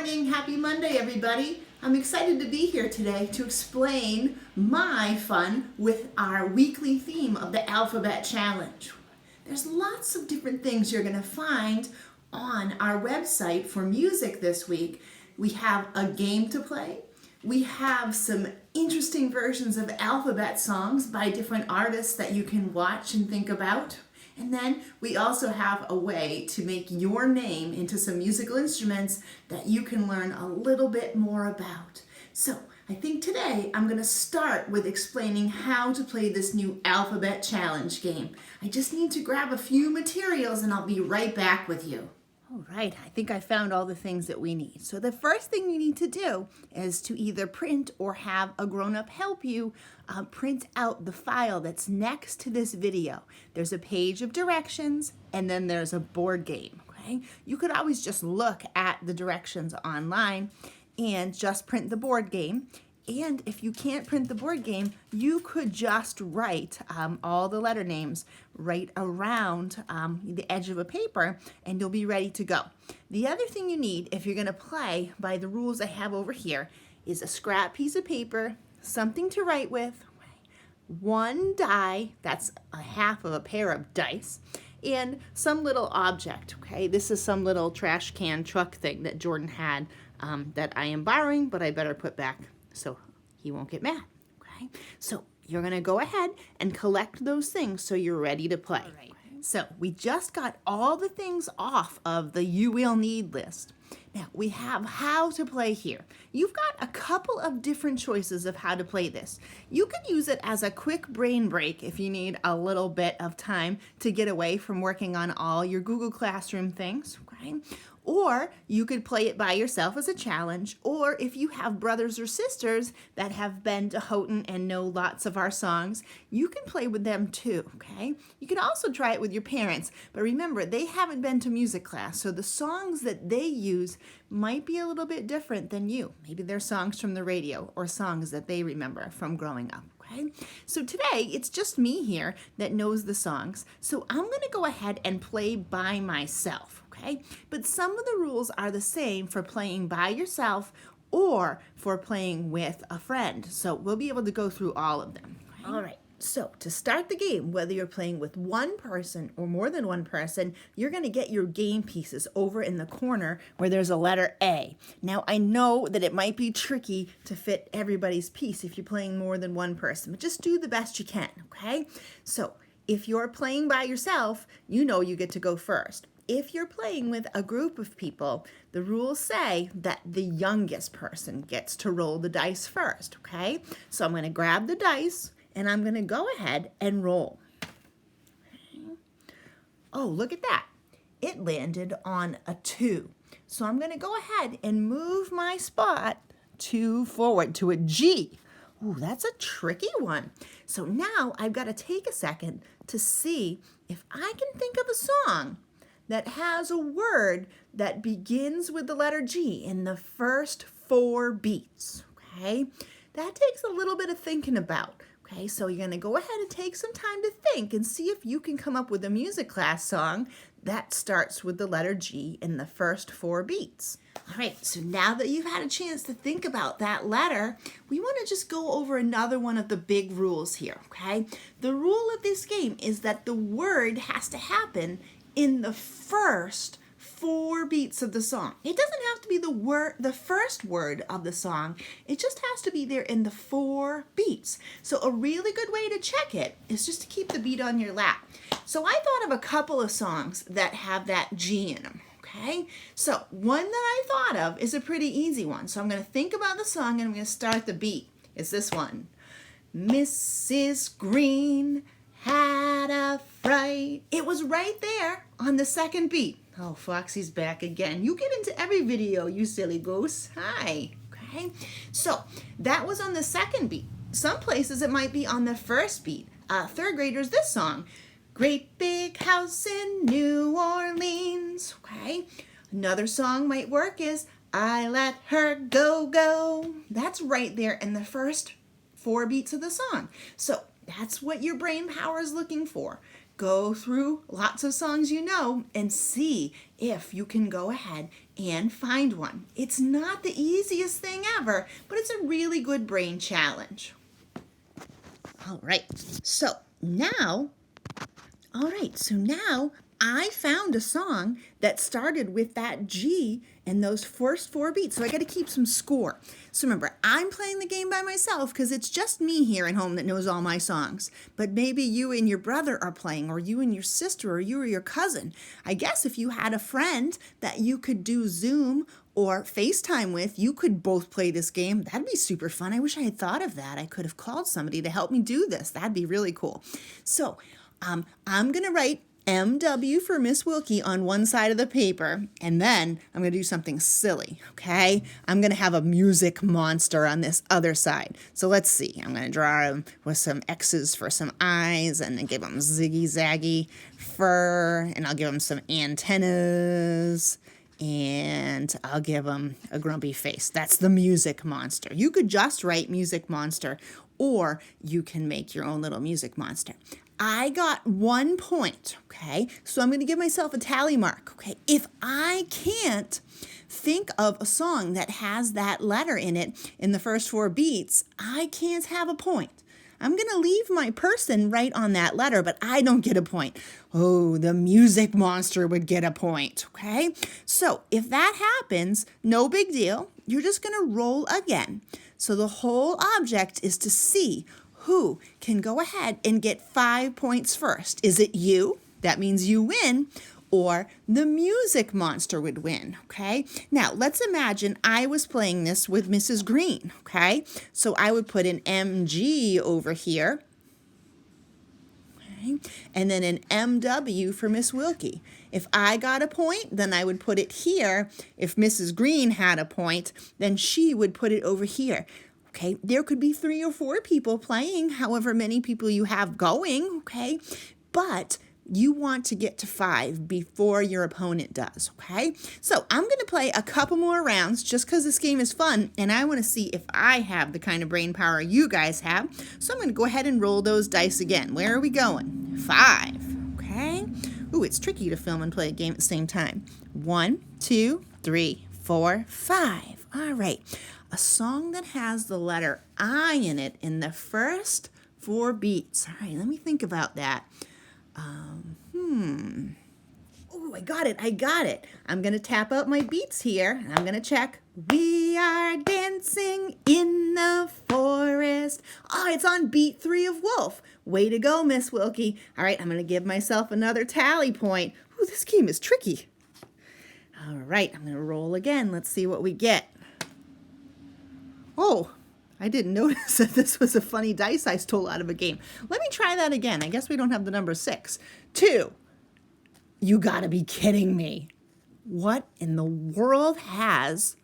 morning. Happy Monday, everybody. I'm excited to be here today to explain my fun with our weekly theme of the Alphabet Challenge. There's lots of different things you're going to find on our website for music this week. We have a game to play. We have some interesting versions of alphabet songs by different artists that you can watch and think about. And then we also have a way to make your name into some musical instruments that you can learn a little bit more about. So I think today I'm going to start with explaining how to play this new Alphabet Challenge game. I just need to grab a few materials and I'll be right back with you. All right, I think I found all the things that we need. So the first thing you need to do is to either print or have a grown-up help you print out the file that's next to this video. There's a page of directions and then there's a board game, okay? You could always just look at the directions online and just print the board game. And if you can't print the board game, you could just write all the letter names right around the edge of a paper and you'll be ready to go. The other thing you need if you're going to play by the rules I have over here is a scrap piece of paper, something to write with, one die, that's a half of a pair of dice, and some little object, okay? This is some little trash can truck thing that Jordan had that I am borrowing, but I better put back so he won't get mad, okay? So you're gonna go ahead and collect those things so you're ready to play. All right. So we just got all the things off of the you will need list. Now we have how to play here. You've got a couple of different choices of how to play this. You could use it as a quick brain break if you need a little bit of time to get away from working on all your Google Classroom things, okay? Or you could play it by yourself as a challenge, or if you have brothers or sisters that have been to Houghton and know lots of our songs, you can play with them too, okay? You can also try it with your parents, but remember, they haven't been to music class, so the songs that they use might be a little bit different than you. Maybe they're songs from the radio or songs that they remember from growing up. Okay? So today, it's just me here that knows the songs. So I'm going to go ahead and play by myself, okay? But some of the rules are the same for playing by yourself or for playing with a friend. So we'll be able to go through all of them. Okay? All right. So to start the game, whether you're playing with one person or more than one person, you're going to get your game pieces over in the corner where there's a letter A. Now, I know that it might be tricky to fit everybody's piece if you're playing more than one person, but just do the best you can, okay? So if you're playing by yourself, you know you get to go first. If you're playing with a group of people, the rules say that the youngest person gets to roll the dice first, okay? So I'm going to grab the dice and I'm going to go ahead and roll. Oh, look at that. It landed on a 2. So I'm going to go ahead and move my spot 2 forward to a G. Ooh, that's a tricky one. So now I've got to take a second to see if I can think of a song that has a word that begins with the letter G in the first 4 beats, okay? That takes a little bit of thinking about. Okay, so you're going to go ahead and take some time to think and see if you can come up with a music class song that starts with the letter G in the first 4 beats. All right, so now that you've had a chance to think about that letter, we want to just go over another one of the big rules here, okay? The rule of this game is that the word has to happen in the first 4 beats of the song. It doesn't have to be the first word of the song. It just has to be there in the 4 beats. So a really good way to check it is just to keep the beat on your lap. So I thought of a couple of songs that have that G in them. Okay, so one that I thought of is a pretty easy one. So I'm going to think about the song and I'm going to start the beat. It's this one. Mrs. Green had a fright. It was right there on the second beat. Oh, Foxy's back again. You get into every video, you silly goose. Hi. Okay. So that was on the second beat. Some places it might be on the first beat. Third graders, this song. Great big house in New Orleans. Okay. Another song might work is I let her go, go. That's right there in the first 4 beats of the song. So that's what your brain power is looking for. go through lots of songs you know and see if you can go ahead and find one. It's not the easiest thing ever, but it's a really good brain challenge. All right, so now I found a song that started with that G and those first 4 beats. So I got to keep some score. So remember, I'm playing the game by myself because it's just me here at home that knows all my songs. But maybe you and your brother are playing, or you and your sister, or you or your cousin. I guess if you had a friend that you could do Zoom or FaceTime with, you could both play this game. That'd be super fun. I wish I had thought of that. I could have called somebody to help me do this. That'd be really cool. So I'm going to write MW for Miss Wilkie on one side of the paper, and then I'm going to do something silly, okay? I'm going to have a music monster on this other side. So let's see. I'm going to draw him with some X's for some eyes, and then give him ziggy-zaggy fur, and I'll give him some antennas, and I'll give him a grumpy face. That's the music monster. You could just write music monster, or you can make your own little music monster. I got 1 point, okay? So I'm going to give myself a tally mark, okay? If I can't think of a song that has that letter in it in the first 4 beats, I can't have a point. I'm going to leave my person right on that letter, but I don't get a point. Oh, the music monster would get a point, okay? So if that happens, no big deal. You're just going to roll again. So the whole object is to see who can go ahead and get 5 points first. Is it you? That means you win. Or the music monster would win, okay? Now, let's imagine I was playing this with Mrs. Green, okay? So I would put an MG over here, okay? And then an MW for Miss Wilkie. If I got a point, then I would put it here. If Mrs. Green had a point, then she would put it over here. Okay, there could be 3 or 4 people playing, however many people you have going, okay? But you want to get to 5 before your opponent does, okay? So I'm going to play a couple more rounds just because this game is fun, and I want to see if I have the kind of brain power you guys have. So I'm going to go ahead and roll those dice again. Where are we going? 5, okay? Ooh, it's tricky to film and play a game at the same time. 1, 2, 3, 4, 5. All right. A song that has the letter I in it in the first 4 beats. All right, let me think about that. Oh, I got it. I'm going to tap out my beats here, and I'm going to check. We are dancing in the forest. Oh, it's on beat 3 of Wolf. Way to go, Miss Wilkie. All right, I'm going to give myself another tally point. Ooh, this game is tricky. All right, I'm going to roll again. Let's see what we get. Oh, I didn't notice that this was a funny dice I stole out of a game. Let me try that again. I guess we don't have the number 6. 2. You gotta be kidding me. What in the world has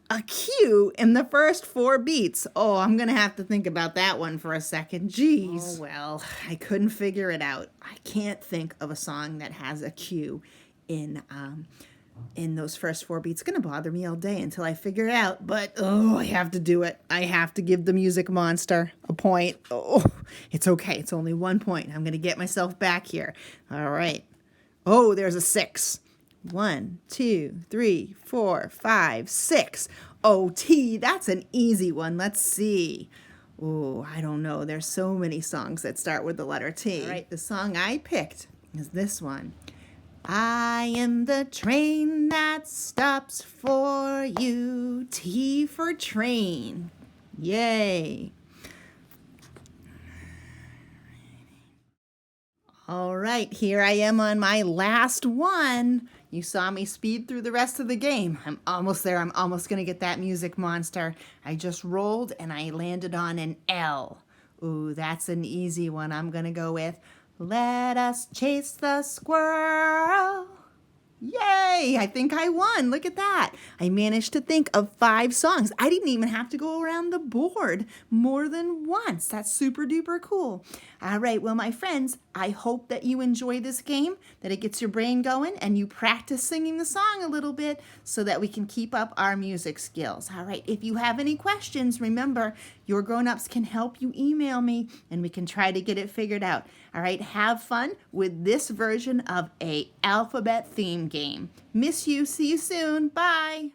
a Q in the first 4 beats? Oh, I'm gonna have to think about that one for a second. Jeez. Oh, well, I couldn't figure it out. I can't think of a song that has a Q in those first 4 beats. It's going to bother me all day until I figure it out, but oh, I have to do it. I have to give the music monster a point. Oh, it's okay. It's only 1 point. I'm going to get myself back here. All right. Oh, there's a 6. 1, 2, 3, 4, 5, 6. Oh, T, that's an easy one. Let's see. Oh, I don't know. There's so many songs that start with the letter T. All right, the song I picked is this one. I am the train that stops for you. T for train. Yay. All right, here I am on my last one. You saw me speed through the rest of the game. I'm almost there. I'm almost going to get that music monster. I just rolled and I landed on an L. Ooh, that's an easy one. I'm going to go with Let Us Chase the Squirrel. Yay! I think I won. Look at that. I managed to think of 5 songs. I didn't even have to go around the board more than once. That's super duper cool. All right, well, my friends, I hope that you enjoy this game, that it gets your brain going, and you practice singing the song a little bit so that we can keep up our music skills. All right, if you have any questions, remember, your grown-ups can help you email me, and we can try to get it figured out. All right, have fun with this version of a alphabet theme game. Miss you. See you soon. Bye.